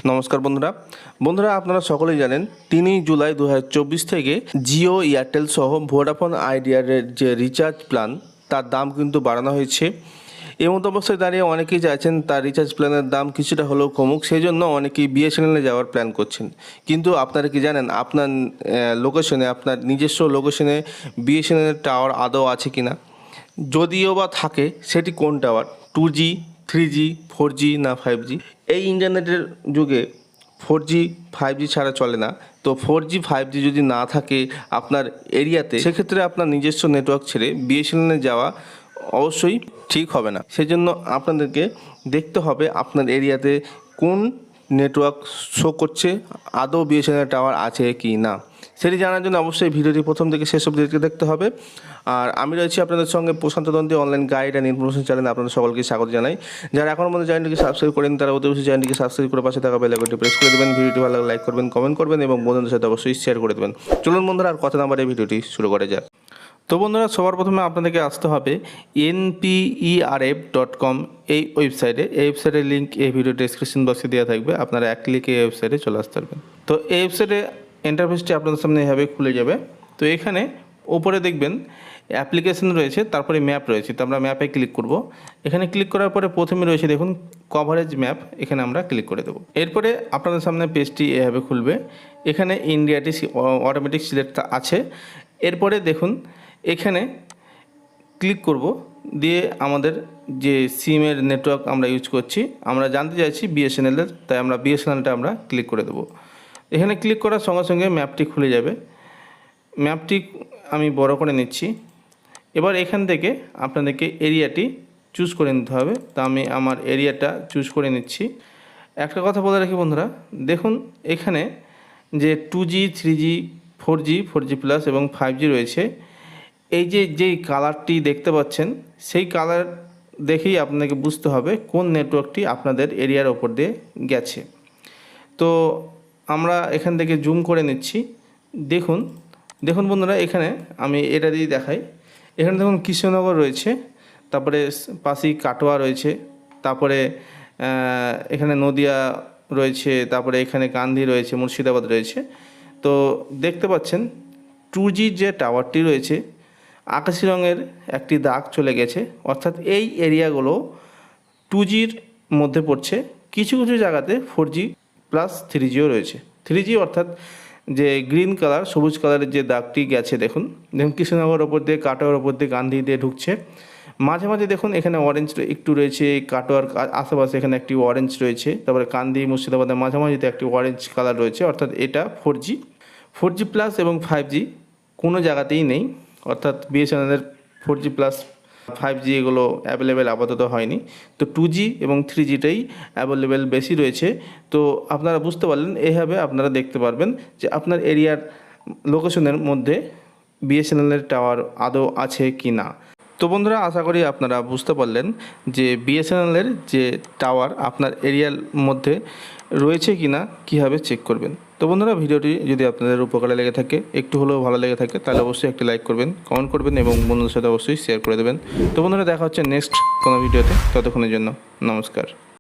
নমস্কার বন্ধুরা আপনারা সকলেই জানেন 3 জুলাই 2024 থেকে জিও এয়ারটেল সহ ভোডাফোন আইডিয়ার যে রিচার্জ প্ল্যান তার দাম কিন্তু বাড়ানো হয়েছে। এমন অবস্থায় দাঁড়িয়ে অনেকেই চাইছেন তার রিচার্জ প্ল্যানের দাম কিছুটা হলেও কমুক, সেই জন্য অনেকেই বিএসএনএলে যাওয়ার প্ল্যান করছেন। কিন্তু আপনারা কি জানেন আপনার লোকেশনে, আপনার নিজস্ব লোকেশনে বিএসএনএলের টাওয়ার আদৌ আছে কি না? যদিও বা থাকে, সেটি কোন টাওয়ার? 2G, 3G, 4G না 5G? এই ইন্টারনেটের যুগে 4G 5G ছাড়া চলে না। তো 4G 5G যদি না থাকে আপনার এরিয়াতে, সেক্ষেত্রে আপনার নিজস্ব নেটওয়ার্ক ছেড়ে বিএসএনএলে যাওয়া অবশ্যই ঠিক হবে না। সেজন্য আপনাদেরকে দেখতে হবে আপনার এরিয়াতে কোন নেটওয়ার্ক শো করছে, আদৌ বিএসএনএল টাওয়ার আছে কি না। সেটি জানার জন্য অবশ্যই ভিডিওটি প্রথম থেকে শেষ অবধি দেখতে হবে। আর আমি রয়েছি আপনাদের সঙ্গে প্রশান্ত দন্তি অনলাইন গাইড অ্যান্ড ইনফরমেশন চ্যানেলে আপনাদের সকলকে স্বাগত জানাই। যারা এখনও মধ্যে চ্যানেলটিকে সাবস্ক্রাইব করেন তারা অবশ্যই চ্যানেলটিকে সাবস্ক্রাইব করে পাশে থাকা বেল আইকনটি প্রেস করে দেবেন। ভিডিওটি ভালো লাগলে লাইক করবেন, কমেন্ট করবেন এবং বন্ধুদের সাথে অবশ্যই শেয়ার করে দেবেন। চলুন বন্ধুরা, আর কথা না বাড়িয়ে ভিডিওটি শুরু করা যাক। তো বন্ধুরা, সবার প্রথমে আপনাদেরকে আসতে হবে nperf.com এই ওয়েবসাইটে। এই ওয়েবসাইটের লিঙ্ক এই ভিডিও ডেসক্রিপশন বক্সে দেওয়া থাকবে। আপনারা এক ক্লিকে এই ওয়েবসাইটে চলে আসতে পারবেন। তো এই ওয়েবসাইটে ইন্টারফেসটি আপনাদের সামনে এভাবে খুলে যাবে। তো এখানে ওপরে দেখবেন অ্যাপ্লিকেশন রয়েছে, তারপরে ম্যাপ রয়েছে। তো আমরা ম্যাপে ক্লিক করব। এখানে ক্লিক করার পরে প্রথমে রয়েছে দেখুন কভারেজ ম্যাপ, এখানে আমরা ক্লিক করে দেবো। এরপরে আপনাদের সামনে পেজটি এভাবে খুলবে। এখানে ইন্ডিয়াটি অটোমেটিক সিলেক্ট আছে। এরপরে দেখুন এখানে ক্লিক করব, দিয়ে আমাদের যে সিমের নেটওয়ার্ক আমরা ইউজ করছি আমরা জানতে চাইছি বিএসএনএলের, তাই আমরা বিএসএনএলটা আমরা ক্লিক করে দেবো। এখানে ক্লিক করার সঙ্গে সঙ্গে ম্যাপটি খুলে যাবে। ম্যাপটি আমি বড় করে নিচ্ছি। এবার এখান থেকে আপনাদেরকে এরিয়াটি চুজ করে নিতে হবে। তা আমি আমার এরিয়াটা চুজ করে নিচ্ছি। একটা কথা বলে রাখি বন্ধুরা, দেখুন এখানে যে 2G, 3G, 4G, 4G plus এবং 5G রয়েছে। এই যেই কালারটি দেখতে পাচ্ছেন, সেই কালার দেখেই আপনাকে বুঝতে হবে কোন নেটওয়ার্কটি আপনাদের এরিয়ার ওপর দিয়ে গেছে। তো আমরা এখান থেকে জুম করে নিচ্ছি। দেখুন বন্ধুরা, এখানে আমি এটা দিয়ে দেখাই। এখানে দেখুন কৃষ্ণনগর রয়েছে, তারপরে পাশেই কাটোয়া রয়েছে, তারপরে এখানে নদিয়া রয়েছে, তারপরে এখানে গান্ধী রয়েছে, মুর্শিদাবাদ রয়েছে। তো দেখতে পাচ্ছেন 2G যে টাওয়ারটি রয়েছে আকাশি রঙের একটি দাগ চলে গেছে, অর্থাৎ এই এরিয়াগুলো 2Gর মধ্যে পড়ছে। কিছু কিছু জায়গাতে 4G প্লাস 3Gও রয়েছে। 3G অর্থাৎ যে গ্রিন কালার, সবুজ কালারের যে দাগটি গেছে, দেখুন কৃষ্ণনগর ওপর দিয়ে, কাটোয়ার ওপর দিয়ে, গান্ধী দিয়ে ঢুকছে। মাঝে মাঝে দেখুন এখানে অরেঞ্জ একটু রয়েছে, কাটোয়ার আশেপাশে এখানে একটি অরেঞ্জ রয়েছে, তারপরে গান্ধী মুর্শিদাবাদের মাঝামাঝিতে একটি অরেঞ্জ কালার রয়েছে, অর্থাৎ এটা 4G প্লাস এবং 5G কোনো জায়গাতেই নেই। অর্থাৎ বিএসএনএলের 4G প্লাস 5G এগুলো অ্যাভেলেবেল আপাতত হয়নি। তো 2G এবং 3Gটাই অ্যাভেলেবেল বেশি রয়েছে। তো আপনারা বুঝতে পারলেন, এইভাবে আপনারা দেখতে পারবেন যে আপনার এরিয়ার লোকেশনের মধ্যে বিএসএনএলের টাওয়ার আদৌ আছে কি না। তো বন্ধুরা, আশা করি আপনারা বুঝতে পারলেন যে বিএসএনএলের যে টাওয়ার আপনার এরিয়ার মধ্যে রয়েছে কি না, কীভাবে চেক করবেন। তো বন্ধুরা, ভিডিওটি যদি আপনাদের উপকারে লেগে থাকে, একটু হলেও ভালো লেগে থাকে, তাহলে অবশ্যই একটি লাইক করবেন, কমেন্ট করবেন এবং বন্ধুদের সাথে অবশ্যই শেয়ার করে দেবেন। তো বন্ধুরা, দেখা হচ্ছে নেক্সট কোনো ভিডিওতে। ততক্ষণের জন্য নমস্কার।